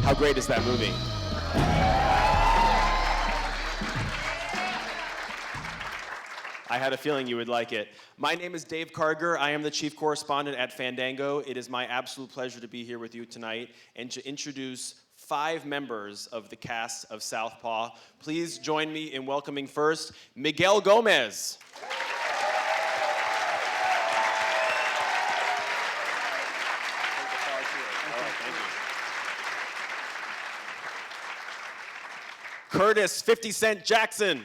How great is that movie? I had a feeling you would like it. My name is Dave Karger. I am the chief correspondent at Fandango. It is my absolute pleasure to be here with you tonight and to introduce 5 members of the cast of Southpaw. Please join me in welcoming first Miguel Gomez. Curtis 50 Cent Jackson.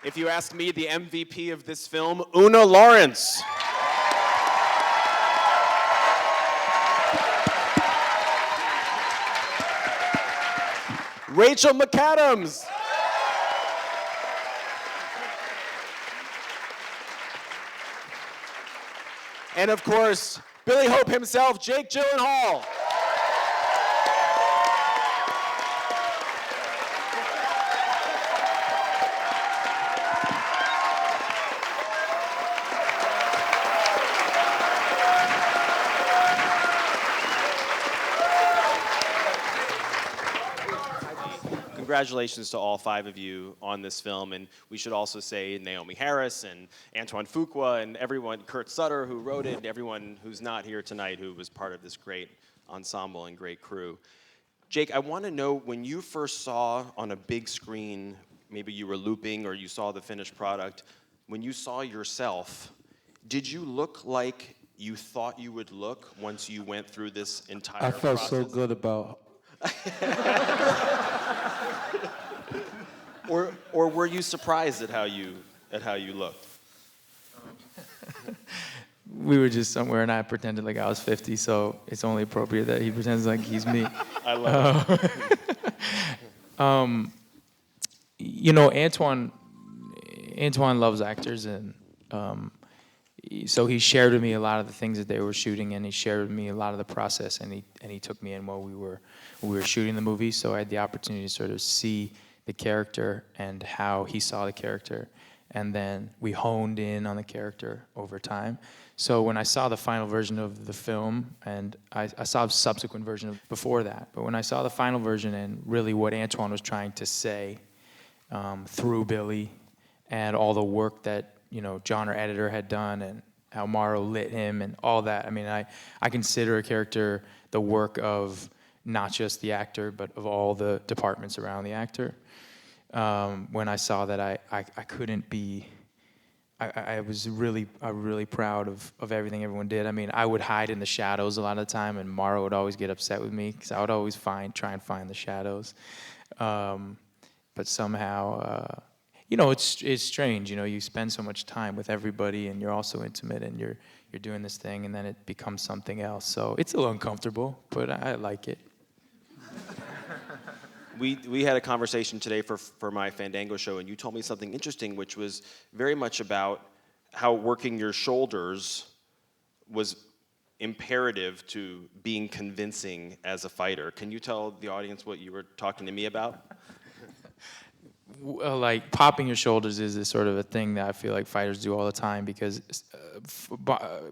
If you ask me, the MVP of this film, Oona Laurence. Rachel McAdams. And of course, Billy Hope himself, Jake Gyllenhaal. Congratulations to all 5 of you on this film, and we should also say Naomi Harris and Antoine Fuqua and everyone, Kurt Sutter who wrote it, and everyone who's not here tonight who was part of this great ensemble and great crew. Jake, I want to know, when you first saw on a big screen, maybe you were looping or you saw the finished product, when you saw yourself, did you look like you thought you would look once you went through this entire process? I felt so good about Or were you surprised at how you looked? We were just somewhere, and I pretended like I was 50, so it's only appropriate that he pretends like he's me. I love it. You know, Antoine loves actors, and so he shared with me a lot of the things that they were shooting, and he shared with me a lot of the process, and he took me in while we were shooting the movie, so I had the opportunity to sort of see the character and how he saw the character, and then we honed in on the character over time. So when I saw the final version of the film, and I saw a subsequent version before that, but when I saw the final version and really what Antoine was trying to say through Billy and all the work that, you know, John, our editor, had done, and how Morrow lit him and all that, I mean, I consider a character the work of not just the actor, but of all the departments around the actor. When I saw that, I couldn't be. I was really proud of everything everyone did. I mean, I would hide in the shadows a lot of the time, and Morrow would always get upset with me because I would always try and find the shadows. But somehow, you know, it's strange. You know, you spend so much time with everybody, and you're also intimate, and you're doing this thing, and then it becomes something else. So it's a little uncomfortable, but I like it. We had a conversation today for my Fandango show, and you told me something interesting, which was very much about how working your shoulders was imperative to being convincing as a fighter. Can you tell the audience what you were talking to me about? Well, like, popping your shoulders is sort of a thing that I feel like fighters do all the time, because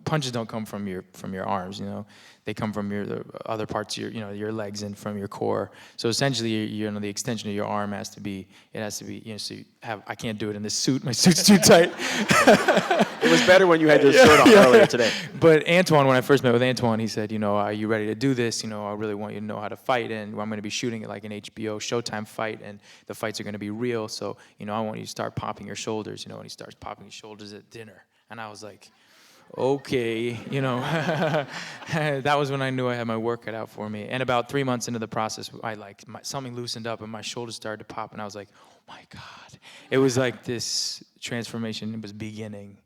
punches don't come from your arms, you know. They come from the other parts of your legs and from your core. So essentially, the extension of your arm has to be, so I can't do it in this suit. My suit's too tight. It was better when you had your shirt on earlier today. But Antoine, when I first met with Antoine, he said, are you ready to do this? I really want you to know how to fight, and I'm going to be shooting it like an HBO Showtime fight, and the fights are going to be real. So, I want you to start popping your shoulders. And he starts popping his shoulders at dinner. And I was like, okay, that was when I knew I had my work cut out for me. And about 3 months into the process, something loosened up and my shoulders started to pop, and I was like, oh my God. It was like this transformation was beginning.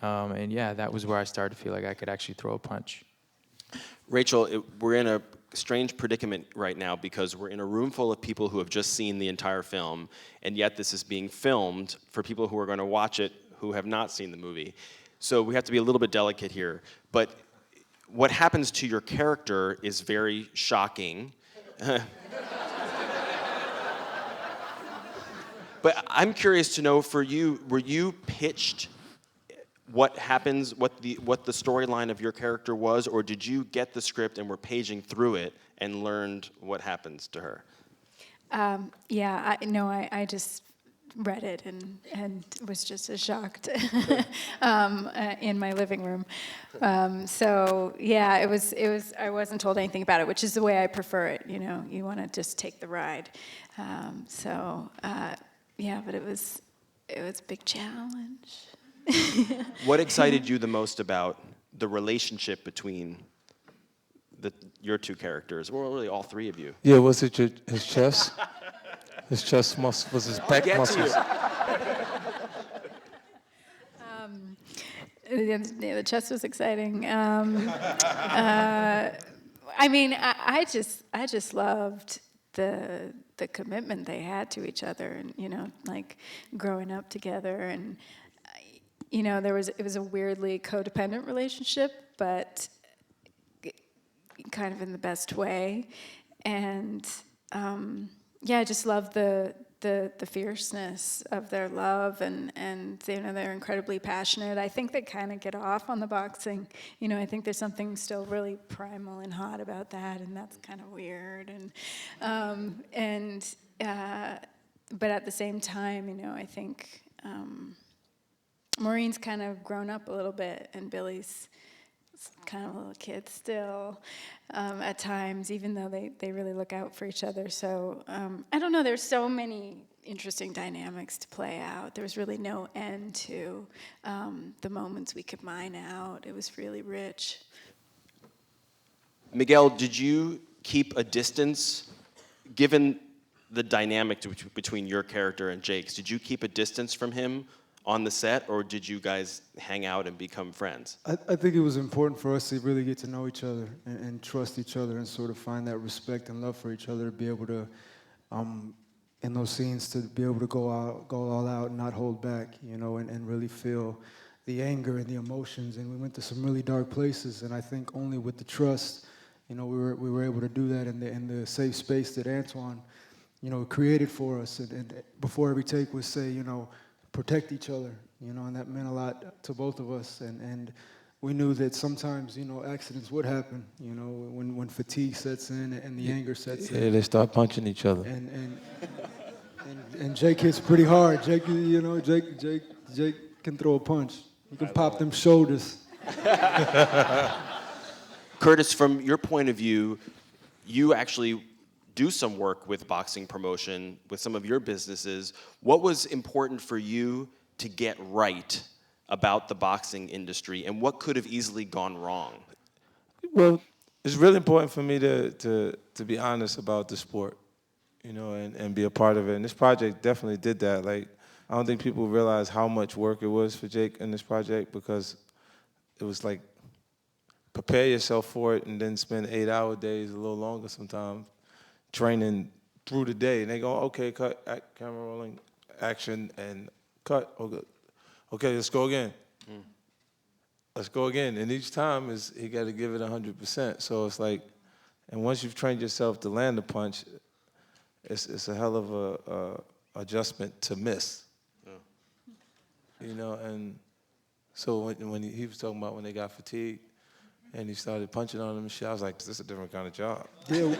And yeah, that was where I started to feel like I could actually throw a punch. Rachel, we're in a strange predicament right now because we're in a room full of people who have just seen the entire film, and yet this is being filmed for people who are going to watch it who have not seen the movie. So we have to be a little bit delicate here. But what happens to your character is very shocking. But I'm curious to know, for you, were you pitched what happens, what the storyline of your character was, or did you get the script and were paging through it and learned what happens to her? I just read it and was just as shocked in my living room. It was. I wasn't told anything about it, which is the way I prefer it. You know, you want to just take the ride. But it was a big challenge. What excited you the most about the relationship between your two characters? Well, really, all three of you. Yeah, was it his chest? His chest muscle was his back muscles. The chest was exciting. I just loved the commitment they had to each other, and like growing up together, and it was a weirdly codependent relationship, but kind of in the best way, and I just love the fierceness of their love, and they're incredibly passionate. I think they kind of get off on the boxing. I think there's something still really primal and hot about that, and that's kind of weird. But at the same time, I think Maureen's kind of grown up a little bit, and Billy's kind of a little kid still at times, even though they really look out for each other. So I don't know, there's so many interesting dynamics to play out. There was really no end to the moments we could mine out. It was really rich. Miguel, did you keep a distance, given the dynamic between your character and Jake's? Did you keep a distance from him on the set, or did you guys hang out and become friends? I think it was important for us to really get to know each other and trust each other and sort of find that respect and love for each other, to be able to, in those scenes, to be able to go all out and not hold back, and really feel the anger and the emotions. And we went to some really dark places, and I think only with the trust, we were able to do that in the safe space that Antoine, created for us. And before every take would say, protect each other, and that meant a lot to both of us. And we knew that sometimes, accidents would happen, when fatigue sets in and the anger sets in. Yeah, they start punching each other. And Jake hits pretty hard. Jake can throw a punch. He can pop them shoulders. Curtis, from your point of view, you actually do some work with boxing promotion with some of your businesses. What was important for you to get right about the boxing industry, and what could have easily gone wrong? Well, it's really important for me to be honest about the sport, and be a part of it. And this project definitely did that. Like, I don't think people realize how much work it was for Jake in this project, because it was like, prepare yourself for it and then spend 8-hour days, a little longer sometimes, training through the day. And they go, okay, cut, camera rolling, action, and cut. Okay, let's go again. Let's go again. And each time he got to give it 100%. So it's like, and once you've trained yourself to land a punch, it's a hell of a adjustment to miss. Yeah. And so when he was talking about when they got fatigued and he started punching on them and shit, I was like, this is a different kind of job. Yeah,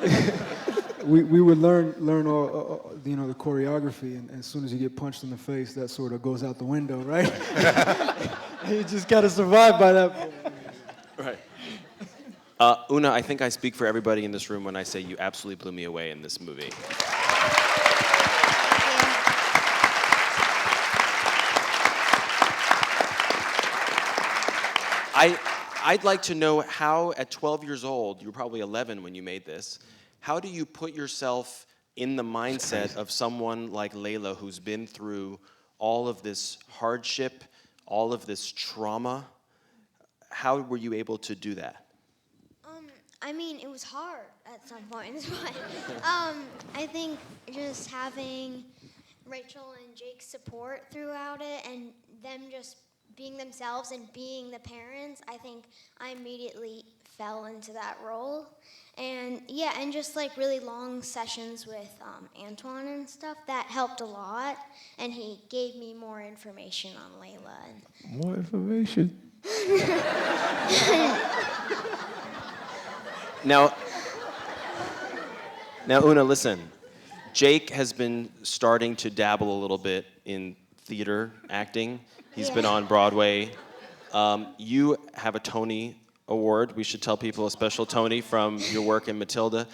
we would learn all the choreography, and as soon as you get punched in the face, that sort of goes out the window, right? You just got to survive by that point. Right. Oona, I think I speak for everybody in this room when I say you absolutely blew me away in this movie. I'd like to know how, at 12 years old, you were probably 11 when you made this, how do you put yourself in the mindset of someone like Layla, who's been through all of this hardship, all of this trauma? How were you able to do that? It was hard at some points, but I think just having Rachel and Jake's support throughout it, and them just being themselves and being the parents, I think I immediately fell into that role. And yeah, and just like really long sessions with Antoine and stuff, that helped a lot. And he gave me more information on Layla. More information. Now, Oona, listen. Jake has been starting to dabble a little bit in theater acting. He's been on Broadway. You have a Tony Award. We should tell people a special Tony from your work in Matilda.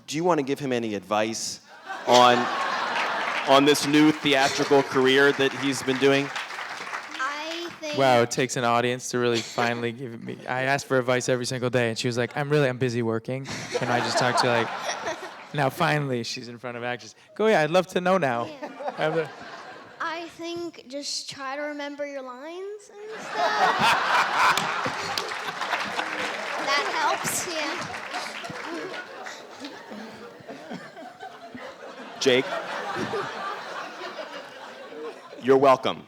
Do you want to give him any advice on this new theatrical career that he's been doing? I think. Wow, it takes an audience to really finally give it me. I asked for advice every single day, and she was like, I'm busy working. And I just talked to her like, now finally she's in front of actors. Go, yeah, I'd love to know now. Yeah. I think just try to remember your lines and stuff. That helps, yeah. Jake, you're welcome.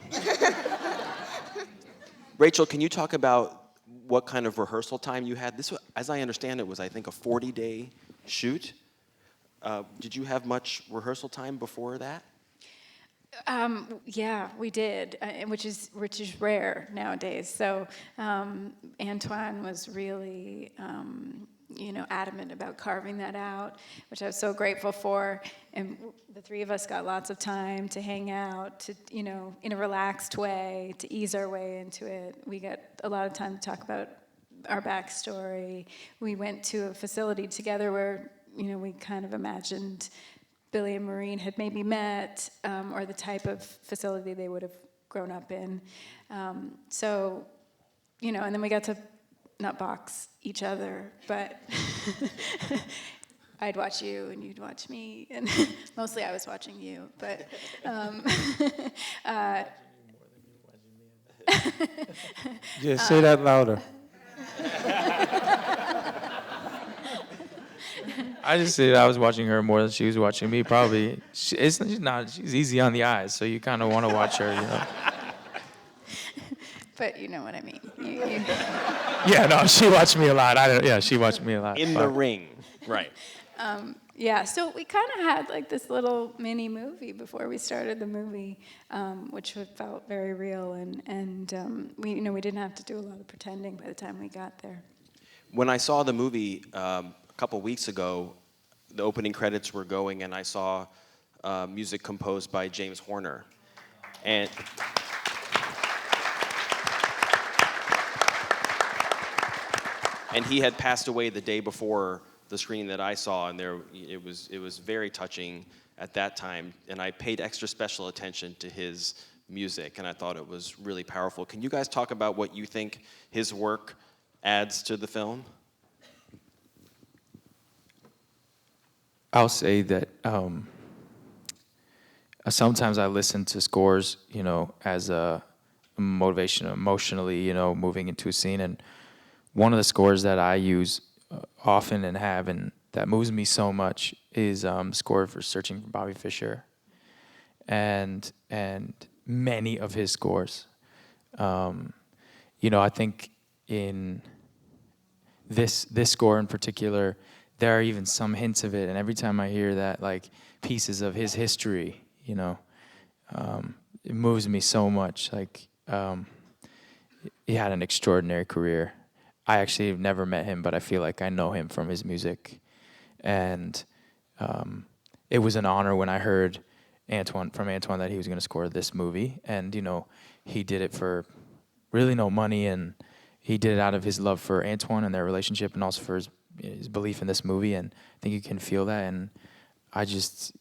Rachel, can you talk about what kind of rehearsal time you had? This, as I understand it, was, I think, a 40-day shoot. Did you have much rehearsal time before that? Yeah, we did, which is rare nowadays. So Antoine was really, adamant about carving that out, which I was so grateful for. And the three of us got lots of time to hang out, to in a relaxed way, to ease our way into it. We got a lot of time to talk about our backstory. We went to a facility together where we kind of imagined Billy and Maureen had maybe met, or the type of facility they would have grown up in. And then we got to not box each other, but I'd watch you and you'd watch me, and mostly I was watching you, but Yeah, say that louder. I just said I was watching her more than she was watching me. Probably, she's easy on the eyes, so you kind of want to watch her, But you know what I mean. Yeah, no, she watched me a lot. She watched me a lot. In the ring, right. Yeah, so we kind of had like this little mini movie before we started the movie, which felt very real, and we didn't have to do a lot of pretending by the time we got there. When I saw the movie a couple weeks ago, the opening credits were going, and I saw music composed by James Horner, and he had passed away the day before the screening that I saw, and it was very touching at that time, and I paid extra special attention to his music, and I thought it was really powerful. Can you guys talk about what you think his work adds to the film? I'll say that sometimes I listen to scores, as a motivation, emotionally, moving into a scene. And one of the scores that I use often and have, and that moves me so much, is score for Searching for Bobby Fischer, and many of his scores. I think in this score in particular, there are even some hints of it, and every time I hear that, like pieces of his history, it moves me so much. Like, he had an extraordinary career. I actually have never met him, but I feel like I know him from his music, and it was an honor when I heard from Antoine that he was going to score this movie, and he did it for really no money, and he did it out of his love for Antoine and their relationship, and also for his belief in this movie, and I think you can feel that. And I just,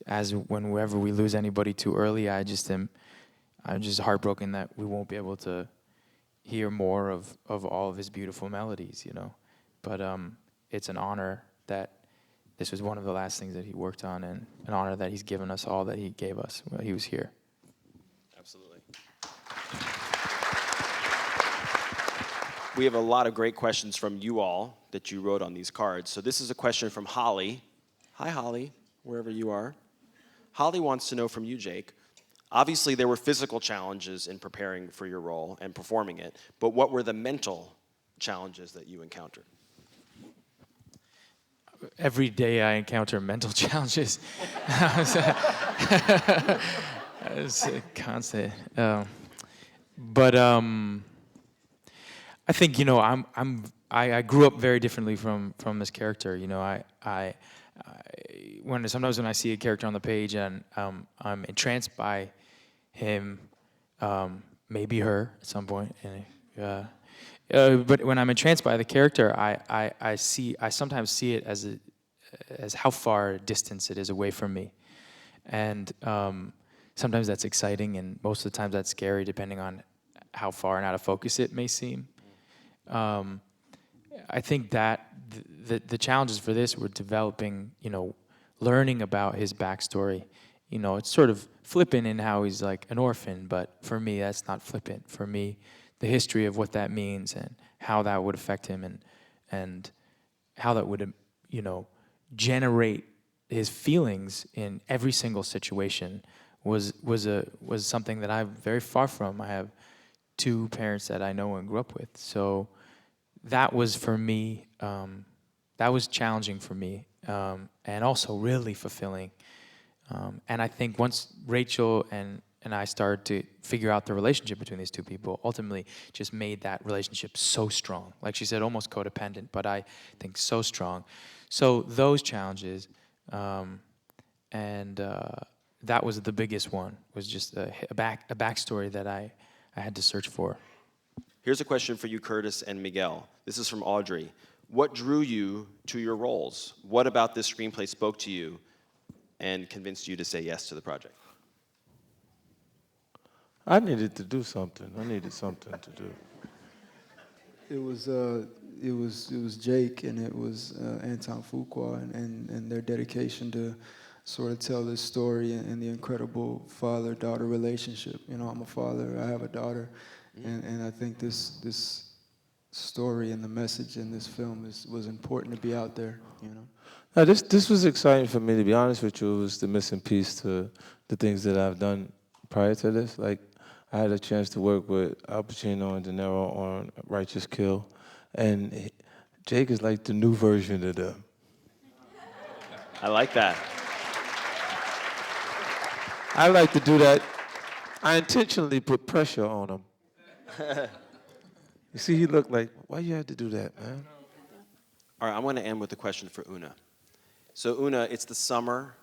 whenever we lose anybody too early, I'm just heartbroken that we won't be able to hear more of all of his beautiful melodies, But it's an honor that this was one of the last things that he worked on, and an honor that he's given us all that he gave us while he was here. Absolutely. We have a lot of great questions from you all that you wrote on these cards. So this is a question from Holly. Hi, Holly, wherever you are. Holly wants to know from you, Jake. Obviously, there were physical challenges in preparing for your role and performing it, but what were the mental challenges that you encountered? every day I encounter mental challenges. It's a constant. But I think, you know, I grew up very differently from this character. You know, sometimes when I see a character on the page and I'm entranced by him, maybe her at some point. But when I'm entranced by the character, I sometimes see it as how far distance it is away from me, and sometimes that's exciting, and most of the times that's scary, depending on how far and out of focus it may seem. I think that the challenges for this were developing, you know, learning about his backstory. You know, it's sort of flippant in how he's like an orphan, but for me, that's not flippant. For me, the history of what that means and how that would affect him and how that would, you know, generate his feelings in every single situation was something that I'm very far from. I have 2 parents that I know and grew up with, so that was for me. That was challenging for me, and also really fulfilling. And I think once Rachel and I started to figure out the relationship between these 2 people, ultimately just made that relationship so strong. Like she said, almost codependent, but I think so strong. So those challenges, and that was the biggest one, was just a backstory that I had to search for. Here's a question for you, Curtis and Miguel. This is from Audrey. What drew you to your roles? What about this screenplay spoke to you and convinced you to say yes to the project? I needed to do something. I needed something to do. It was Jake and it was Anton Fuqua and their dedication to sort of tell this story and the incredible father-daughter relationship. You know, I'm a father, I have a daughter, and I think this story and the message in this film was important to be out there, you know. Now, this was exciting for me, to be honest with you. It was the missing piece to the things that I've done prior to this. Like, I had a chance to work with Al Pacino and De Niro on Righteous Kill, and Jake is like the new version of them. I like that. I like to do that. I intentionally put pressure on him. You see, he looked like, why you had to do that, man? All right, I want to end with a question for Oona. So Oona, it's the summer.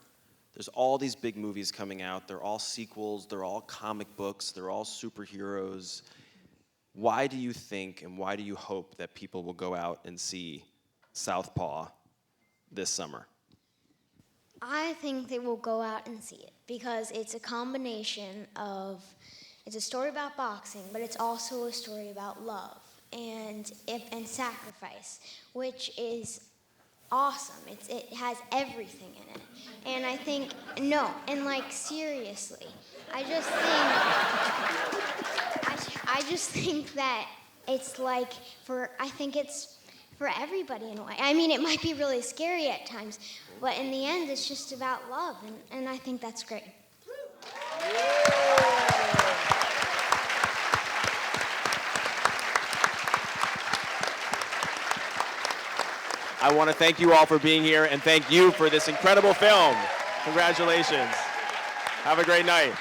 There's all these big movies coming out. They're all sequels. They're all comic books. They're all superheroes. Why do you think and why do you hope that people will go out and see Southpaw this summer? I think they will go out and see it because it's a combination of, it's a story about boxing, but it's also a story about love and sacrifice, which is awesome. It has everything in it. And I think, no, and like seriously, I just think that it's like I think it's for everybody in a way. I mean, it might be really scary at times, but in the end, it's just about love, and I think that's great. I want to thank you all for being here and thank you for this incredible film. Congratulations. Have a great night.